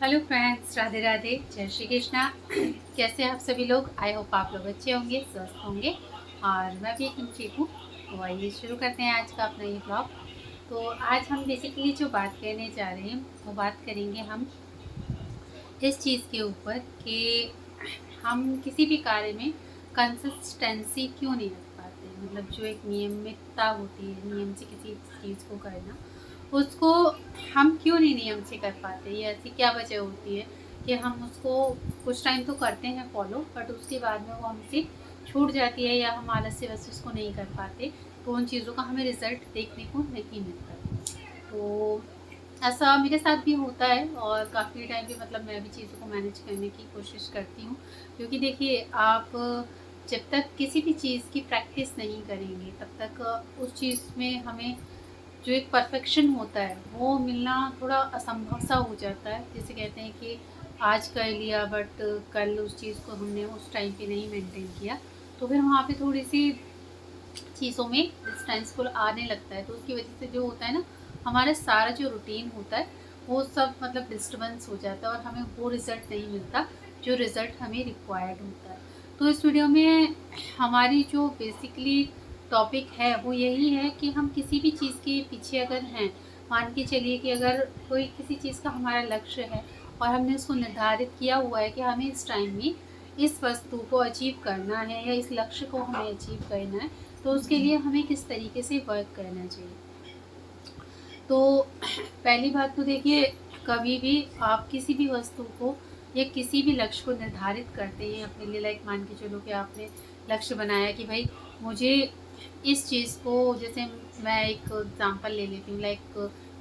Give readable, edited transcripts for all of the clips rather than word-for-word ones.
Hello friends, Radhe Radhe, जय श्री कृष्णा। कैसे हैं आप सभी लोग? आई होप आप लोग अच्छे होंगे, स्वस्थ होंगे और मैं भी एकदम ठीक हूँ। तो आइए शुरू करते हैं आज का अपना ये ब्लॉग। तो आज हम बेसिकली जो बात करने जा रहे हैं वो बात करेंगे हम इस चीज़ के ऊपर कि हम किसी भी कार्य में कंसिस्टेंसी क्यों नहीं रख पाते। मतलब जो एक नियमितता होती है, नियम से किसी चीज़ को करना, उसको हम क्यों नहीं नियम से कर पाते। ये ऐसी क्या वजह होती है कि हम उसको कुछ टाइम तो करते हैं फॉलो, बट उसके बाद में वो हमसे छूट जाती है या हम आलस से बस उसको नहीं कर पाते, तो उन चीज़ों का हमें रिजल्ट देखने को नहीं मिलता। तो ऐसा मेरे साथ भी होता है और काफ़ी टाइम पे मतलब मैं भी चीज़ों को मैनेज करने की कोशिश करती हूँ। क्योंकि देखिए, आप जब तक किसी भी चीज़ की प्रैक्टिस नहीं करेंगे तब तक उस चीज़ में हमें जो एक परफेक्शन होता है वो मिलना थोड़ा असंभव सा हो जाता है। जैसे कहते हैं कि आज कर लिया बट कल उस चीज़ को हमने उस टाइम पे नहीं मेंटेन किया, तो फिर वहाँ पे थोड़ी सी चीज़ों में डिस्टेंसफुल आने लगता है। तो उसकी वजह से जो होता है ना, हमारा सारा जो रूटीन होता है वो सब मतलब डिस्टर्बेंस हो जाता है और हमें वो रिज़ल्ट नहीं मिलता जो रिज़ल्ट हमें रिक्वायर्ड होता है। तो इस वीडियो में हमारी जो बेसिकली टॉपिक है वो यही है कि हम किसी भी चीज़ के पीछे अगर हैं, मान के चलिए कि अगर कोई किसी चीज़ का हमारा लक्ष्य है और हमने उसको निर्धारित किया हुआ है कि हमें इस टाइम में इस वस्तु को अचीव करना है या इस लक्ष्य को हमें अचीव करना है, तो उसके लिए हमें किस तरीके से वर्क करना चाहिए। तो पहली बात तो देखिए, कभी भी आप किसी भी वस्तु को या किसी भी लक्ष्य को निर्धारित करते हैं अपने लिए, लाइक मान के चलो कि आपने लक्ष्य बनाया कि भाई मुझे इस चीज़ को, जैसे मैं एक एग्जांपल ले लेती हूँ, लाइक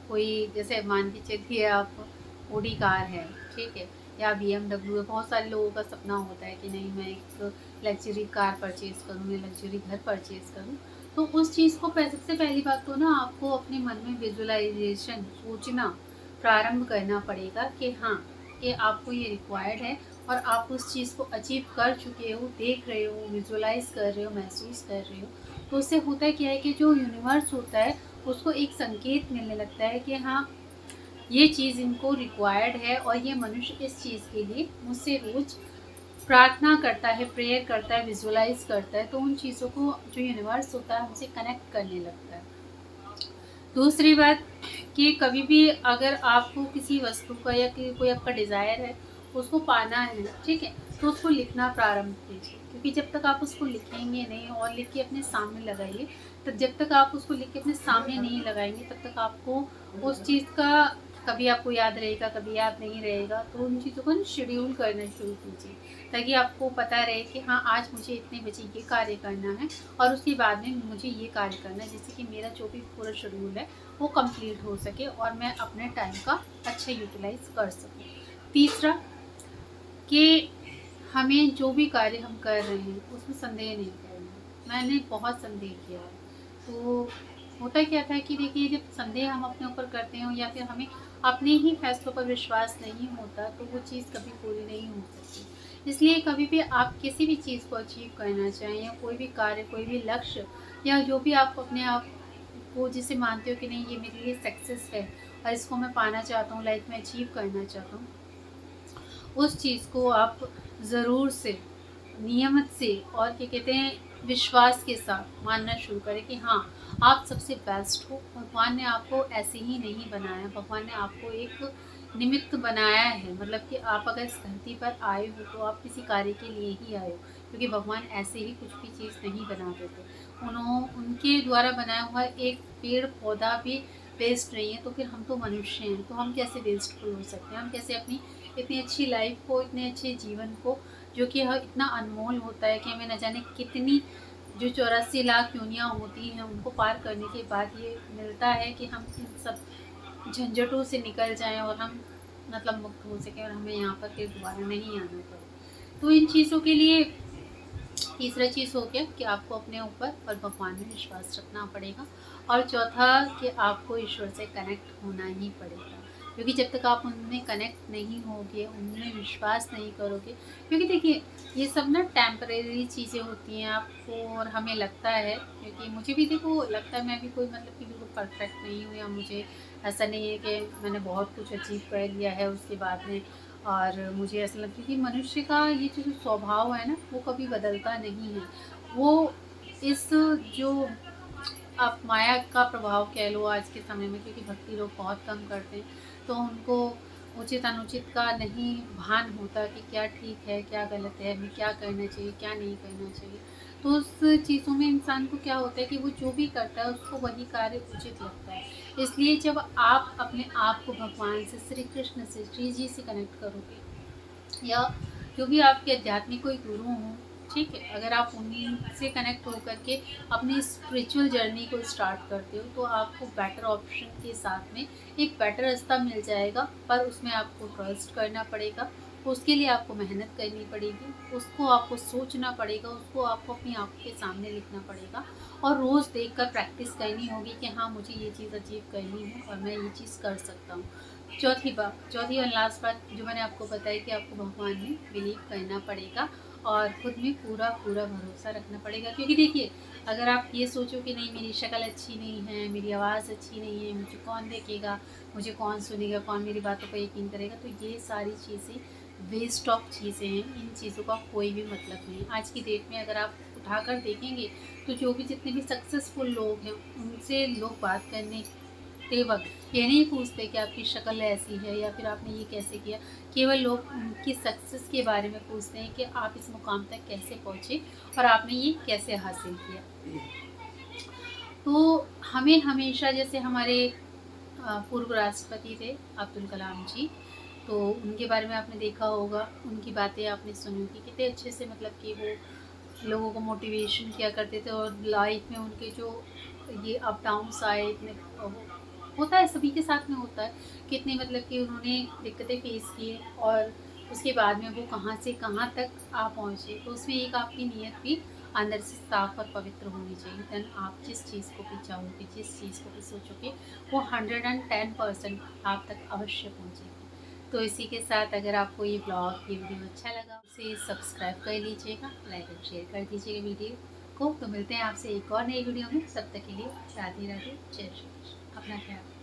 कोई जैसे मान के चलिए आप ओडी कार है, ठीक है, या BMW है। बहुत सारे लोगों का सपना होता है कि नहीं, मैं एक लग्जरी कार परचेज़ करूँ या लग्जरी घर परचेज़ करूँ। तो उस चीज़ को सबसे पहली बात तो ना आपको अपने मन में विजुअलाइजेशन सोचना प्रारंभ करना पड़ेगा कि हाँ, कि आपको ये रिक्वायर्ड है और आप उस चीज़ को अचीव कर चुके हो, देख रहे हो, विजुअलाइज कर रहे हो, महसूस कर रहे हो। तो उससे होता है क्या है कि जो यूनिवर्स होता है उसको एक संकेत मिलने लगता है कि हाँ, ये चीज़ इनको रिक्वायर्ड है और ये मनुष्य इस चीज़ के लिए मुझसे रोज़ प्रार्थना करता है, प्रेयर करता है, विजुअलाइज करता है। तो उन चीज़ों को जो यूनिवर्स होता है हमसे कनेक्ट करने लगता है। दूसरी बात कि कभी भी अगर आपको किसी वस्तु का या कोई आपका डिज़ायर है, उसको पाना है, ठीक है, तो उसको लिखना प्रारंभ कीजिए। क्योंकि जब तक आप उसको लिखेंगे नहीं और लिख के अपने सामने लगाइए, तो जब तक आप उसको लिख के अपने सामने नहीं लगाएंगे तब तक आपको उस चीज़ का कभी आपको याद रहेगा, कभी याद नहीं रहेगा। तो उन चीज़ों को ना शेड्यूल करना शुरू कीजिए, ताकि आपको पता रहे कि हाँ, आज मुझे इतने बजे ये कार्य करना है और उसके बाद में मुझे ये कार्य करना है, जिससे कि मेरा जो भी पूरा शेड्यूल है वो कंप्लीट हो सके और मैं अपने टाइम का अच्छा यूटिलाइज कर सकूँ। तीसरा कि हमें जो भी कार्य हम कर रहे हैं उसमें संदेह नहीं करना। मैंने बहुत संदेह किया है। तो होता क्या था कि देखिए, जब संदेह हम अपने ऊपर करते हैं या फिर हमें अपने ही फैसलों पर विश्वास नहीं होता, तो वो चीज़ कभी पूरी नहीं हो सकती। इसलिए कभी भी आप किसी भी चीज़ को अचीव करना चाहें या कोई भी कार्य, कोई भी लक्ष्य या जो भी आप अपने आप को जिसे मानते हो कि नहीं, ये मेरे लिए सक्सेस है और इसको मैं पाना चाहता हूँ, लाइफ में अचीव करना चाहता हूँ, उस चीज़ को आप ज़रूर से, नियमित से और क्या कहते हैं, विश्वास के साथ मानना शुरू करें कि हाँ, आप सबसे बेस्ट हो। भगवान ने आपको ऐसे ही नहीं बनाया, भगवान ने आपको एक निमित्त बनाया है। मतलब कि आप अगर इस धरती पर आए हो तो आप किसी कार्य के लिए ही आए हो, क्योंकि भगवान ऐसे ही कुछ भी चीज़ नहीं बना देते। उनके द्वारा बनाया हुआ एक पेड़ पौधा भी वेस्ट नहीं है, तो फिर हम तो मनुष्य हैं, तो हम कैसे वेस्टफुल हो सकते हैं? हम कैसे अपनी इतनी अच्छी लाइफ को, इतने अच्छे जीवन को, जो कि इतना अनमोल होता है कि हमें न जाने कितनी जो 84 लाख योनियाँ होती हैं उनको पार करने के बाद ये मिलता है कि हम इन सब झंझटों से निकल जाएं और हम मतलब मुक्त हो सकें और हमें यहाँ पर फिर दोबारा नहीं आना पड़े। तो इन चीज़ों के लिए तीसरा चीज़ हो गया कि आपको अपने ऊपर और भगवान में विश्वास रखना पड़ेगा। और चौथा कि आपको ईश्वर से कनेक्ट होना ही पड़ेगा, क्योंकि जब तक आप उनमें कनेक्ट नहीं होगे, उनमें विश्वास नहीं करोगे, क्योंकि देखिए, ये सब ना टेम्परेरी चीज़ें होती हैं आपको और हमें लगता है, क्योंकि मुझे भी देखो लगता है मैं भी कोई मतलब कि बिल्कुल परफेक्ट नहीं हूँ या मुझे ऐसा नहीं है कि मैंने बहुत कुछ अचीव कर लिया है उसके बाद में और मुझे ऐसा लगता है कि मनुष्य का ये जो स्वभाव है ना वो कभी बदलता नहीं है। वो इस जो आप माया का प्रभाव कह लो आज के समय में, क्योंकि भक्ति लोग बहुत कम करते हैं, तो उनको उचित अनुचित का नहीं भान होता कि क्या ठीक है क्या गलत है, हमें क्या करना चाहिए क्या नहीं करना चाहिए। तो उस चीज़ों में इंसान को क्या होता है कि वो जो भी करता है उसको वही कार्य उचित लगता है। इसलिए जब आप अपने आप को भगवान से, श्री कृष्ण से, श्री जी से कनेक्ट करोगे या जो भी आपके आध्यात्मिक कोई गुरु हों, ठीक है, अगर आप उनसे कनेक्ट होकर के अपनी स्पिरिचुअल जर्नी को स्टार्ट करते हो तो आपको बेटर ऑप्शन के साथ में एक बेटर रास्ता मिल जाएगा, पर उसमें आपको ट्रस्ट करना पड़ेगा, उसके लिए आपको मेहनत करनी पड़ेगी, उसको आपको सोचना पड़ेगा, उसको आपको अपनी आंखों के सामने लिखना पड़ेगा और रोज़ देखकर प्रैक्टिस करनी होगी कि हाँ मुझे ये चीज़ अचीव करनी है और मैं ये चीज़ कर सकता हूँ। चौथी और लास्ट बात जो मैंने आपको बताई कि आपको भगवान में बिलीव करना पड़ेगा और खुद में पूरा पूरा भरोसा रखना पड़ेगा, क्योंकि देखिए अगर आप ये सोचो कि नहीं मेरी शक्ल अच्छी नहीं है, मेरी आवाज़ अच्छी नहीं है, मुझे कौन देखेगा, मुझे कौन सुनेगा, कौन मेरी बातों पर यकीन करेगा, तो ये सारी चीज़ें वेस्ट ऑफ चीज़ें हैं। इन चीज़ों का कोई भी मतलब नहीं है। आज की डेट में अगर आप उठाकर देखेंगे तो जो भी जितने भी सक्सेसफुल लोग हैं उनसे लोग बात करने ते वक्त ये नहीं पूछते कि आपकी शक्ल ऐसी है या फिर आपने ये कैसे किया। केवल लोग उनकी सक्सेस के बारे में पूछते हैं कि आप इस मुकाम तक कैसे पहुँचे और आपने ये कैसे हासिल किया। तो हमें हमेशा, जैसे हमारे पूर्व राष्ट्रपति थे अब्दुल कलाम जी, तो उनके बारे में आपने देखा होगा, उनकी बातें आपने सुनी होगी, कितने अच्छे से मतलब कि वो लोगों को मोटिवेशन किया करते थे और लाइफ में उनके जो ये अप डाउन्स आए इतने होता है, सभी के साथ में होता है, कितने मतलब कि उन्होंने दिक्कतें फेस किए और उसके बाद में वो कहाँ से कहाँ तक आ पहुँचे। तो उसमें एक आपकी नीयत भी अंदर से साफ और पवित्र होनी चाहिए, देन आप जिस चीज़ को भी चाहोगे, जिस चीज़ को भी सोचोगे, वो 110% आप तक अवश्य पहुँचेगी। तो इसी के साथ अगर आपको ये ब्लॉग ये वीडियो अच्छा लगा उसे सब्सक्राइब कर लीजिएगा, लाइक और शेयर कर दीजिएगा वीडियो को। तो मिलते हैं आपसे एक और नई वीडियो में, तब तक के लिए राधे राधे, जय श्री कृष्ण, अपना ख्याल।